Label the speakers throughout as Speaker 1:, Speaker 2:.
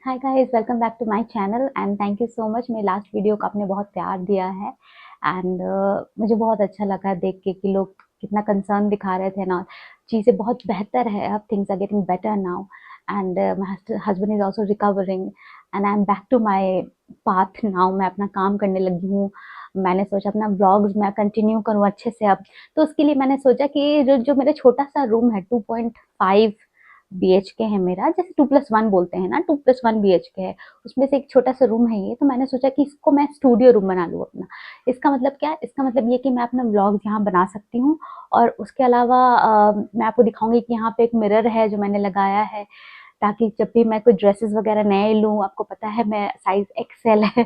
Speaker 1: Hi guys, welcome back to my channel and thank you so much. मेरे last video को आपने बहुत प्यार दिया है एंड मुझे बहुत अच्छा लगा देख के कि लोग कितना कंसर्न दिखा रहे थे ना। चीज़ें बहुत बेहतर है, अब things are getting better now and my husband is also recovering and I am back to my path now. मैं अपना काम करने लगी हूँ। मैंने सोचा अपना व्लॉग्स मैं कंटिन्यू करूँ अच्छे से अब। तो उसके लिए मैंने सोचा कि जो मेरा छोटा सा रूम है 2.5 बीएचके है मेरा, जैसे 2+1 बोलते हैं ना, 2+1 बीएचके है। उसमें से एक छोटा सा रूम है ये, तो मैंने सोचा कि इसको मैं स्टूडियो रूम बना लूँ अपना। इसका मतलब क्या है? इसका मतलब ये कि मैं अपना व्लॉग यहाँ बना सकती हूँ और उसके अलावा मैं आपको दिखाऊंगी कि यहाँ पे एक मिरर है जो मैंने लगाया है, ताकि जब भी मैं कोई ड्रेसेस वगैरह नए लूँ, आपको पता है मैं साइज एक्सएल है,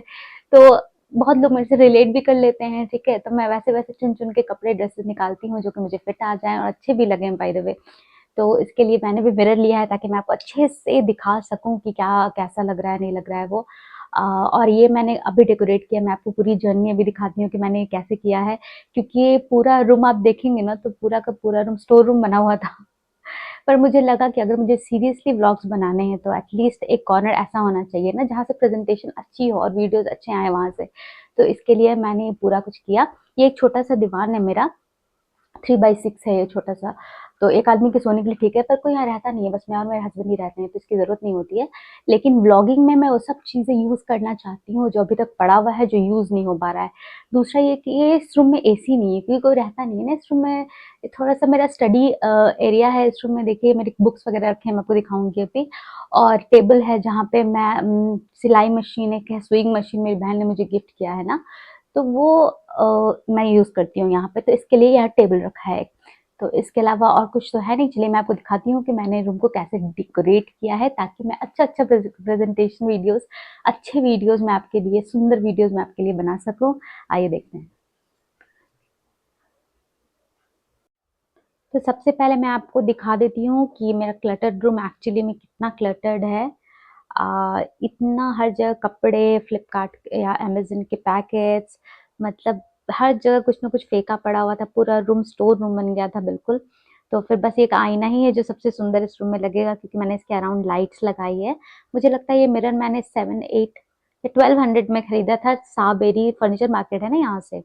Speaker 1: तो बहुत लोग मेरे से रिलेट भी कर लेते हैं, ठीक है? तो मैं वैसे वैसे चुन चुन के कपड़े ड्रेसेस निकालती हूँ जो कि मुझे फिट आ जाए और अच्छे भी लगे बाय द वे। तो इसके लिए मैंने भी मिरर लिया है ताकि मैं आपको अच्छे से दिखा सकूँ कि क्या कैसा लग रहा है, नहीं लग रहा है वो। और ये मैंने अभी डेकोरेट किया। मैं आपको पूरी जर्नी अभी दिखाती हूँ कि मैंने कैसे किया है, क्योंकि ये पूरा रूम आप देखेंगे ना तो पूरा का पूरा रूम स्टोर रूम बना हुआ था। पर मुझे लगा कि अगर मुझे सीरियसली व्लॉग्स बनाने हैं तो एटलीस्ट एक कॉर्नर ऐसा होना चाहिए ना जहाँ से प्रेजेंटेशन अच्छी हो और वीडियोस अच्छे आए वहां से। तो इसके लिए मैंने पूरा कुछ किया। ये एक छोटा सा दीवान है मेरा, 3x6 है ये छोटा सा। तो एक आदमी के सोने के लिए ठीक है, पर कोई यहाँ रहता नहीं है, बस मैं और मेरे हस्बैंड ही रहते हैं, तो इसकी जरूरत नहीं होती है। लेकिन ब्लॉगिंग में मैं वो सब चीजें यूज करना चाहती हूँ जो अभी तक पड़ा हुआ है, जो यूज नहीं हो पा रहा है। दूसरा ये कि ये इस रूम में एसी नहीं है, क्योंकि कोई रहता नहीं है ना इस रूम में। थोड़ा सा मेरा स्टडी एरिया है इस रूम में। देखिए मेरी बुक्स वगैरह रखे हैं, मैं आपको दिखाऊंगी अभी। और टेबल है जहाँ पे मैं सिलाई मशीन, एक है स्विंग मशीन, मेरी बहन ने मुझे गिफ्ट किया है ना, तो वो मैं यूज़ करती हूँ यहाँ पे। तो इसके लिए यहाँ टेबल रखा है। तो इसके अलावा और कुछ तो है नहीं। चलिए मैं आपको दिखाती हूँ कि मैंने रूम को कैसे डेकोरेट किया है, ताकि मैं अच्छा-अच्छा प्रेज़ेंटेशन वीडियोज़, अच्छे वीडियोज़ मैं आपके लिए, सुंदर वीडियोज़ मैं आपके लिए बना सकूँ। आइए देखते हैं। तो सबसे पहले मैं आपको दिखा देती हूँ कि मेरा क्लटर्ड रूम एक्चुअली में कितना क्लटर्ड है। इतना हर जगह कपड़े, फ्लिपकार्ट या अमेज़न के पैकेट्स, मतलब हर जगह कुछ ना कुछ फेंका पड़ा हुआ था। पूरा रूम स्टोर रूम बन गया था बिल्कुल। तो फिर बस एक आईना ही है जो सबसे सुंदर इस रूम में लगेगा, क्योंकि मैंने इसके अराउंड लाइट्स लगाई है। मुझे लगता है ये मिरर मैंने 7-8 या 1200 में खरीदा था। सावेरी फर्नीचर मार्केट है ना यहाँ से,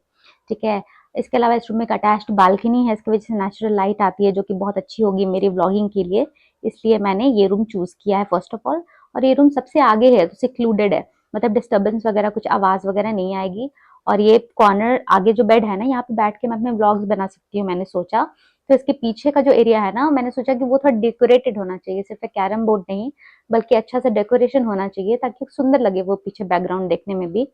Speaker 1: ठीक है? इसके अलावा इस रूम में एक अटैच्ड बालकनी है, इसकी वजह से नेचुरल लाइट आती है जो कि बहुत अच्छी होगी मेरी व्लॉगिंग के लिए। इसलिए मैंने ये रूम चूज़ किया है फर्स्ट ऑफ ऑल। और ये रूम सबसे आगे है तो सिक्लूडेड है, मतलब डिस्टर्बेंस वगैरह, कुछ आवाज़ वगैरह नहीं आएगी। और ये कॉर्नर आगे जो बेड है ना, यहाँ पे बैठ के मैं अपने व्लॉग्स बना सकती हूँ मैंने सोचा। तो इसके पीछे का जो एरिया है ना, मैंने सोचा कि वो थोड़ा डेकोरेटेड होना चाहिए, सिर्फ एक कैरम बोर्ड नहीं बल्कि अच्छा सा डेकोरेशन होना चाहिए, ताकि सुंदर लगे वो पीछे बैकग्राउंड देखने में भी।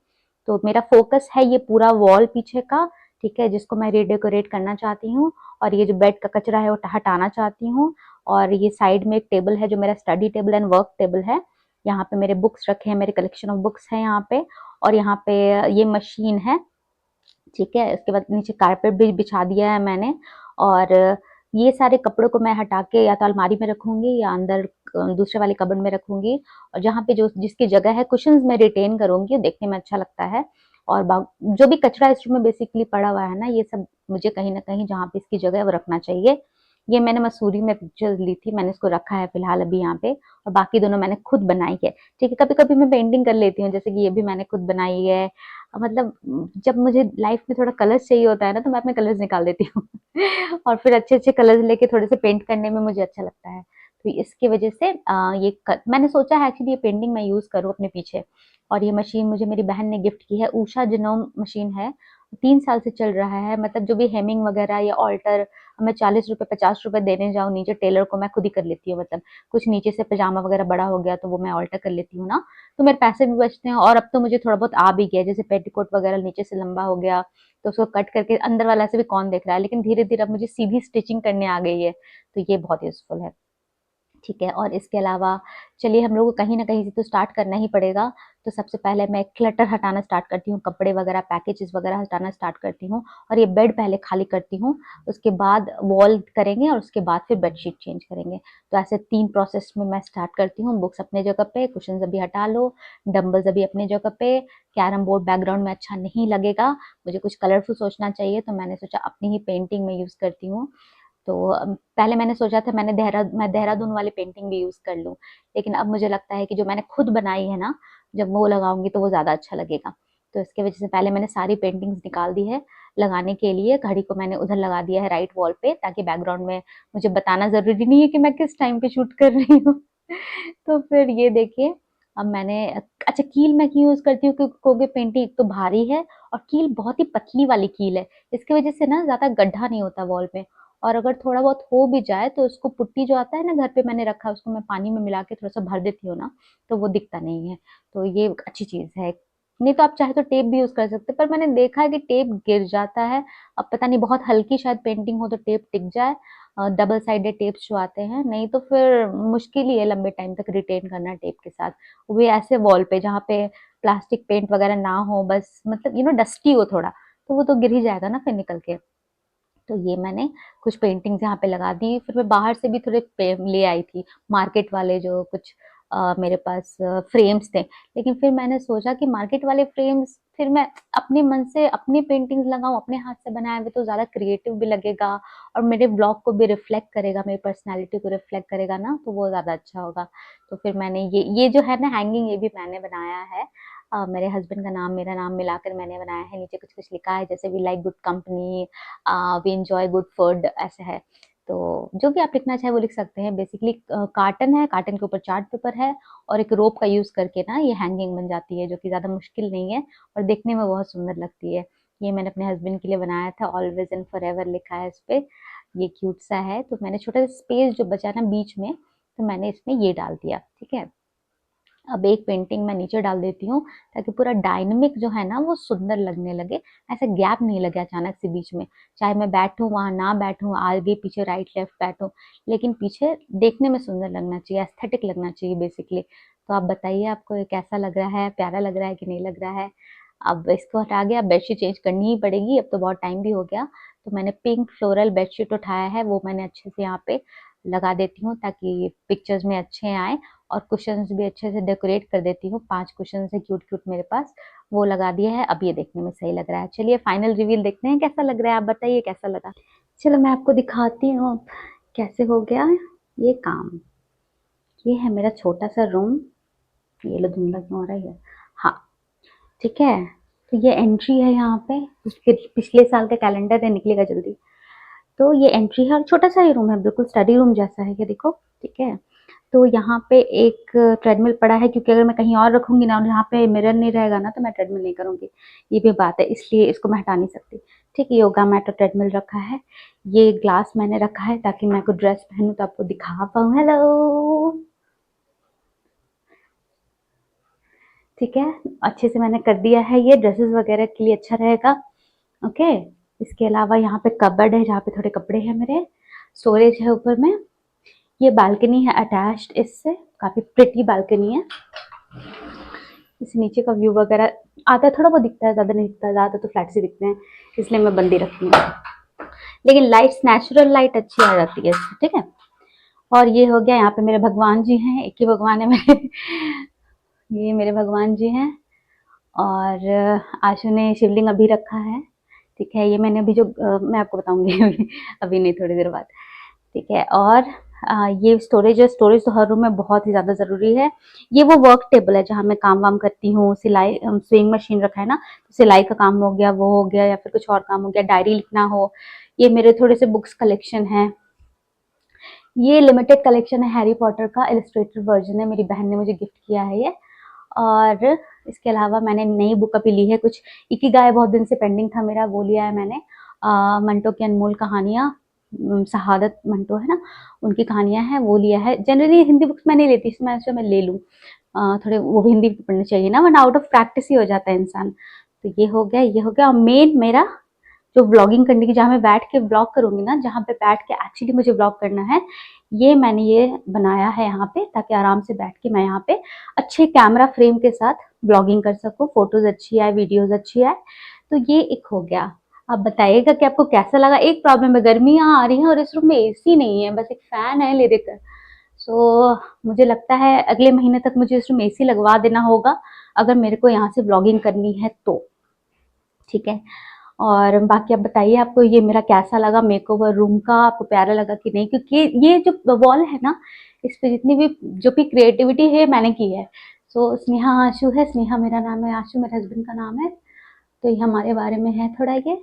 Speaker 1: तो मेरा फोकस है ये पूरा वॉल पीछे का, ठीक है, जिसको मैं रीडेकोरेट करना चाहती हूँ। और ये जो बेड का कचरा है वो हटाना चाहती हूँ। और ये साइड में एक टेबल है जो मेरा study table and work table है। यहाँ पे मेरे बुक्स रखे हैं, मेरे कलेक्शन ऑफ बुक्स है यहाँ पे। और यहाँ पे ये मशीन है, ठीक है। इसके बाद नीचे कारपेट भी बिछा दिया है मैंने। और ये सारे कपड़ों को मैं हटा के या तो अलमारी में रखूंगी या अंदर दूसरे वाले कबर्ड में रखूंगी। और जहाँ पे जो जिसकी जगह है, कुशन्स में रिटेन करूंगी, देखने में अच्छा लगता है। और जो भी कचरा इस रूम में बेसिकली पड़ा हुआ है ना, ये सब मुझे कहीं ना कहीं जहाँ पे इसकी जगह है वो रखना चाहिए। ये मैंने मसूरी में पिक्चर्स ली थी, मैंने इसको रखा है फिलहाल अभी यहाँ पे। और बाकी दोनों मैंने खुद बनाई है, ठीक है। कभी कभी मैं पेंटिंग कर लेती हूँ, जैसे कि ये भी मैंने खुद बनाई है। मतलब जब मुझे लाइफ में थोड़ा कलर्स चाहिए होता है ना, तो मैं अपने कलर्स निकाल देती हूँ और फिर अच्छे-अच्छे कलर्स लेके थोड़े से पेंट करने में मुझे अच्छा लगता है। तो इसकी वजह से मैंने सोचा है एक्चुअली ये पेंटिंग मैं यूज़ करूँ अपने पीछे। और ये मशीन मुझे मेरी बहन ने गिफ्ट की है, उषा जिनोम मशीन है। 3 साल से चल रहा है, मतलब जो भी हेमिंग वगैरह या ऑल्टर मैं ₹40 ₹50 देने जाऊँ नीचे टेलर को, मैं खुद ही कर लेती हूँ। मतलब कुछ नीचे से पजामा वगैरह बड़ा हो गया तो वो मैं ऑल्टर कर लेती हूँ ना, तो मेरे पैसे भी बचते हैं। और अब तो मुझे थोड़ा बहुत आ भी गया है, जैसे पेटीकोट वगैरह नीचे से लंबा हो गया तो उसको कट करके अंदर वाला से भी कौन देख रहा है, लेकिन धीरे धीरे अब मुझे सीधी स्टिचिंग करने आ गई है, तो ये बहुत यूजफुल है, ठीक है। और इसके अलावा चलिए हम लोग को कहीं न कहीं से तो स्टार्ट करना ही पड़ेगा। तो सबसे पहले मैं क्लटर हटाना स्टार्ट करती हूँ, कपड़े वगैरह, पैकेजेस वगैरह हटाना स्टार्ट करती हूँ। और ये बेड पहले खाली करती हूँ, उसके बाद वॉल करेंगे और उसके बाद फिर बेडशीट चेंज करेंगे। तो ऐसे 3 प्रोसेस में मैं स्टार्ट करती हूँ। बुक्स अपने जगह पे, कुशन्स अभी हटा लो, डंबल्स अभी अपनी जगह पे, कैरम बोर्ड बैकग्राउंड में अच्छा नहीं लगेगा, मुझे कुछ कलरफुल सोचना चाहिए, तो मैंने सोचा अपनी ही पेंटिंग में यूज़ करती हूँ। तो पहले मैंने सोचा था मैं देहरादून वाली पेंटिंग भी यूज़ कर लूँ, लेकिन अब मुझे लगता है कि जो मैंने खुद बनाई है ना, जब वो लगाऊँगी तो वो ज़्यादा अच्छा लगेगा। तो इसकी वजह से पहले मैंने सारी पेंटिंग्स निकाल दी है लगाने के लिए। घड़ी को मैंने उधर लगा दिया है राइट वॉल पे, ताकि बैकग्राउंड में मुझे बताना ज़रूरी नहीं है कि मैं किस टाइम पे शूट कर रही हूँ। तो फिर ये देखिए, अब मैंने अच्छा कील मैं क्यों यूज़ करती हूँ, क्योंकि क्योंकि पेंटिंग एक तो भारी है और कील बहुत ही पतली वाली कील है। इसकी वजह से ना ज़्यादा गड्ढा नहीं होता वॉल पे, और अगर थोड़ा बहुत हो भी जाए तो उसको पुट्टी जो आता है ना घर पे मैंने रखा है, उसको मैं पानी में मिला के थोड़ा-सा भर देती हूँ ना, तो वो दिखता नहीं है। तो ये अच्छी चीज़ है। नहीं तो आप चाहे तो टेप भी यूज़ कर सकते हैं, पर मैंने देखा है कि टेप गिर जाता है। अब पता नहीं बहुत हल्की शायद पेंटिंग हो तो टेप टिक जाए, डबल साइडेड टेप्स जो आते हैं, नहीं तो फिर मुश्किल ही है लंबे टाइम तक रिटेन करना टेप के साथ। वो भी ऐसे वॉल पे जहाँ पे प्लास्टिक पेंट वगैरह ना हो, बस मतलब डस्टी हो थोड़ा, तो वो तो गिर ही जाएगा ना फिर निकल के। तो ये मैंने कुछ पेंटिंग्स यहाँ पे लगा दी। फिर मैं बाहर से भी थोड़े ले आई थी, मार्केट वाले जो कुछ मेरे पास फ्रेम्स थे। लेकिन फिर मैंने सोचा कि मार्केट वाले फ्रेम्स फिर मैं अपने मन से अपनी पेंटिंग्स लगाऊं, अपने हाथ से बनाए हुए, तो ज़्यादा क्रिएटिव भी लगेगा और मेरे ब्लॉग को भी रिफ्लेक्ट करेगा, मेरी पर्सनैलिटी को रिफ्लेक्ट करेगा ना, तो वो ज़्यादा अच्छा होगा। तो फिर मैंने ये जो है ना हैंगिंग, ये भी मैंने बनाया है। मेरे हस्बैंड का नाम मेरा नाम मिलाकर मैंने बनाया है। नीचे कुछ कुछ लिखा है, जैसे we like good company, we enjoy good food, ऐसे है। तो जो भी आप लिखना चाहे वो लिख सकते हैं। बेसिकली कार्टन है, कार्टन के ऊपर चार्ट पेपर है और एक रोप का यूज़ करके ना ये हैंगिंग बन जाती है, जो कि ज़्यादा मुश्किल नहीं है और दिखने में बहुत सुंदर लगती है। ये मैंने अपने हस्बैंड के लिए बनाया था, ऑलवेज एंड फॉरएवर लिखा है इस पे। ये क्यूट सा है। तो मैंने छोटा सा स्पेस जो बचा ना बीच में, तो मैंने इसमें ये डाल दिया, ठीक है। अब एक पेंटिंग मैं नीचे डाल देती हूँ, ताकि पूरा डायनामिक जो है ना वो सुंदर लगने लगे, ऐसे गैप नहीं लगे अचानक से बीच में। चाहे मैं बैठूँ वहाँ ना बैठूँ, आगे पीछे राइट लेफ्ट बैठूँ, लेकिन पीछे देखने में सुंदर लगना चाहिए, एस्थेटिक लगना चाहिए बेसिकली। तो आप बताइए आपको ये कैसा लग रहा है, प्यारा लग रहा है कि नहीं लग रहा है। अब इसको हटा के अब बेडशीट चेंज करनी ही पड़ेगी, अब तो बहुत टाइम भी हो गया। तो मैंने पिंक फ्लोरल बेडशीट उठाया है, वो मैंने अच्छे से यहाँ पे लगा देती हूँ ताकि पिक्चर्स में अच्छे आए, और कुशन्स भी अच्छे से डेकोरेट कर देती हूँ। 5 कुशन्स है क्यूट क्यूट मेरे पास, वो लगा दिया है। अब ये देखने में सही लग रहा है। चलिए फाइनल रिवील देखते हैं कैसा लग रहा है, आप बताइए कैसा लगा। चलो मैं आपको दिखाती हूँ अब कैसे हो गया ये काम। ये है मेरा छोटा सा रूम। ये लो धुंधला क्यों हो रहा है। हाँ, ठीक है। तो ये एंट्री है यहाँ पे, उसके पिछले साल का कैलेंडर है, निकलेगा जल्दी। तो ये एंट्री है और छोटा सा ही रूम है, बिल्कुल स्टडी रूम जैसा है, ये देखो, ठीक है। तो यहाँ पे एक ट्रेडमिल पड़ा है, क्योंकि अगर मैं कहीं और रखूंगी ना और यहाँ पे मिरर नहीं रहेगा ना, तो मैं ट्रेडमिल नहीं करूंगी, ये भी बात है, इसलिए इसको मैं हटा नहीं सकती। ठीक है, योगा मैट और ट्रेडमिल रखा है। ये ग्लास मैंने रखा है ताकि मैं कोई ड्रेस पहनूं तो आपको दिखा पाऊँ। हेलो, ठीक है, अच्छे से मैंने कर दिया है, ये ड्रेसेस वगैरह के लिए अच्छा रहेगा। ओके। इसके अलावा यहाँ पे कबर्ड है जहाँ पे थोड़े कपड़े हैं मेरे, स्टोरेज है ऊपर में। ये बालकनी है अटैच्ड इससे, काफी प्रिटी बालकनी है। इस नीचे का व्यू वगैरह आता है, थोड़ा बहुत दिखता है, ज्यादा नहीं दिखता, ज्यादा तो फ्लैट से दिखते हैं, इसलिए मैं बंद ही रखती हूँ। लेकिन लाइट्स, नेचुरल लाइट अच्छी आ जाती है इससे, ठीक है। और ये हो गया, यहाँ पे मेरे भगवान जी हैं, एक ही भगवान है मेरे। ये मेरे भगवान जी हैं। और आशु ने शिवलिंग अभी रखा है, ठीक है। ये मैंने अभी जो मैं आपको बताऊंगी अभी, अभी नहीं, थोड़ी देर बाद, ठीक है। और ये स्टोरेज है, स्टोरेज तो हर रूम में बहुत ही ज़्यादा ज़रूरी है। ये वो वर्क टेबल है जहाँ मैं काम वाम करती हूँ, सिलाई स्विंग मशीन रखा है ना, तो सिलाई का काम हो गया, वो हो गया, या फिर कुछ और काम हो गया, डायरी लिखना हो। ये मेरे थोड़े से बुक्स कलेक्शन है। ये लिमिटेड कलेक्शन है हैरी पॉटर का, इलस्ट्रेटेड वर्जन है, मेरी बहन ने मुझे गिफ्ट किया है ये। और इसके अलावा मैंने नई बुक अभी ली है, कुछ इकिगाई बहुत दिन से पेंडिंग था मेरा, वो लिया है मैंने। मंटो की अनमोल कहानियाँ, शहादत मंटो है ना, उनकी कहानियाँ हैं, वो लिया है। जनरली हिंदी बुक्स मैं नहीं लेती, इसमें ऐसे मैं ले लूँ, थोड़े वो भी हिंदी पढ़ने चाहिए ना, वरना आउट ऑफ प्रैक्टिस ही हो जाता है इंसान। तो ये हो गया, ये हो गया। और मेन मेरा जो व्लॉगिंग करने की, जहाँ मैं बैठ के व्लॉग करूंगी ना, जहाँ पे बैठ के एक्चुअली मुझे व्लॉग करना है, ये मैंने ये बनाया है यहाँ पे, ताकि आराम से बैठ के मैं यहाँ पे अच्छे कैमरा फ्रेम के साथ व्लॉगिंग कर सकूँ, फोटोज अच्छी आए, वीडियोज अच्छी आए। तो ये एक हो गया। आप बताइएगा कि आपको कैसा लगा। एक प्रॉब्लम है, गर्मियाँ आ रही हैं और इस रूम में एसी नहीं है, बस एक फैन है लिरिकल। सो मुझे लगता है अगले महीने तक मुझे इस रूम एसी लगवा देना होगा, अगर मेरे को यहाँ से व्लॉगिंग करनी है तो, ठीक है। और बाकी आप बताइए आपको ये मेरा कैसा लगा मेकओवर रूम का, आपको प्यारा लगा कि नहीं? क्योंकि ये जो वॉल है ना, इस पे जितनी भी जो भी क्रिएटिविटी है मैंने की है। सो स्नेहा आशु है, स्नेहा मेरा नाम है, आशु मेरे हस्बैंड का नाम है। तो ये हमारे बारे में है थोड़ा ये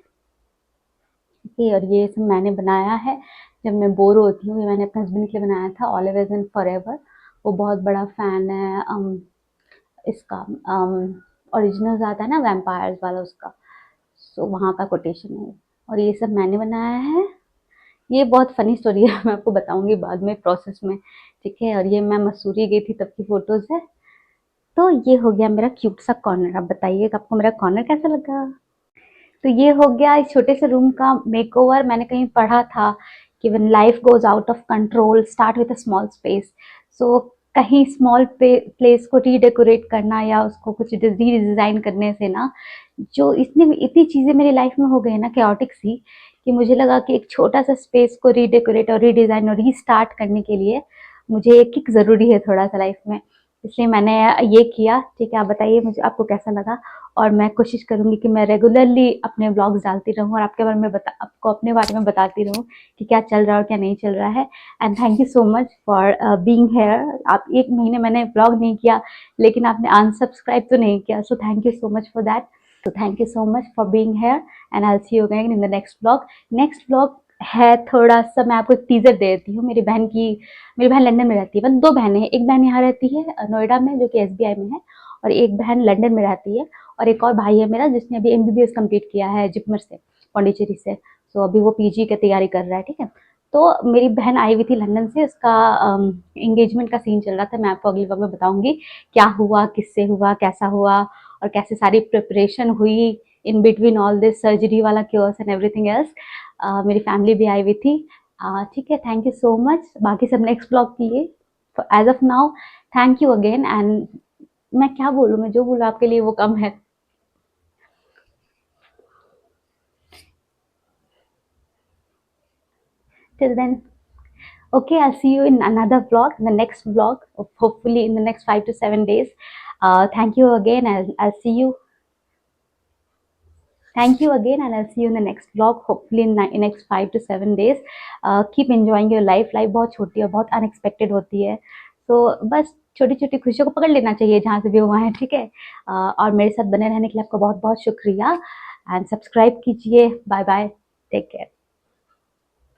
Speaker 1: और ये सब मैंने बनाया है। जब मैं बोर होती हूँ, ये मैंने अपने हस्बैंड के लिए बनाया था, ऑलवेज एंड फॉरएवर। वो बहुत बड़ा फैन है इसका, ओरिजिनल्स आता है ना वैम्पायर्स वाला, उसका। सो वहाँ का कोटेशन है और ये सब मैंने बनाया है। ये बहुत फनी स्टोरी है, मैं आपको बताऊंगी बाद में प्रोसेस में, ठीक है? और ये मैं मसूरी गई थी तब की फोटोज है। तो ये हो गया मेरा क्यूट सा कॉर्नर। आप बताइए आपको मेरा कॉर्नर कैसा लगा? तो ये हो गया इस छोटे से रूम का मेकओवर। मैंने कहीं पढ़ा था कि when life goes out of control start with a small space. So कहीं स्मॉल प्लेस को रीडेकोरेट करना या उसको कुछ रीडिजाइन करने से ना, जो इतनी चीज़ें मेरी लाइफ में हो गई ना कैओटिक सी, कि मुझे लगा कि एक छोटा सा स्पेस को रीडेकोरेट और रीडिज़ाइन और रीस्टार्ट करने के लिए मुझे एक किक ज़रूरी है थोड़ा सा लाइफ में। इसलिए मैंने ये किया, ठीक है? आप बताइए मुझे आपको कैसा लगा? और मैं कोशिश करूँगी कि मैं रेगुलरली अपने व्लॉग्स डालती रहूँ और आपके बारे में आपको अपने बारे में बताती रहूँ कि क्या चल रहा है और क्या नहीं चल रहा है। And thank you so much for being here. आप 1 महीने मैंने व्लॉग नहीं किया, लेकिन आपने अनसब्सक्राइब तो नहीं किया, so thank you so much for that. So thank you so much for being here and I'll see you again in the next vlog. Next vlog है थोड़ा सा, मैं आपको एक टीजर दे देती हूँ। मेरी बहन लंदन में रहती है। बस 2 बहनें हैं, एक बहन यहाँ रहती है नोएडा में जो कि एसबीआई में है, और एक बहन लंदन में रहती है। और एक और भाई है मेरा जिसने अभी एमबीबीएस कंप्लीट किया है जिपमर से, पौंडीचेरी से। सो अभी वो पीजी की तैयारी कर रहा है, ठीक है? तो मेरी बहन आई हुई थी लंदन से, उसका एंगेजमेंट का सीन चल रहा था। मैं आपको अगली बार में बताऊंगी क्या हुआ, किससे हुआ, कैसा हुआ और कैसे सारी प्रिपरेशन हुई in between all this surgery वाला क्योर्स एंड एवरीथिंग एल्स। मेरी फैमिली भी आई हुई थी। ठीक है, थैंक यू सो मच। बाकी सब नेक्स्ट ब्लॉग के लिए। As of now thank you again. And मैं क्या बोलूँ, मैं जो बोलूँ आपके लिए वो कम है। Till then, okay, I'll see you in another vlog, in the next vlog, hopefully in the next 5 to 7 days. Thank you again. I'll see you. Thank you again, and I'll see you in the next vlog, hopefully in next 5 to 7 days. Keep enjoying your life. Life बहुत छोटी और बहुत unexpected होती है, तो बस छोटी छोटी खुशियों को पकड़ लेना चाहिए जहाँ से भी हुआ है, ठीक है? और मेरे साथ बने रहने के लिए आपका बहुत बहुत शुक्रिया। एंड सब्सक्राइब कीजिए। Bye bye, take care.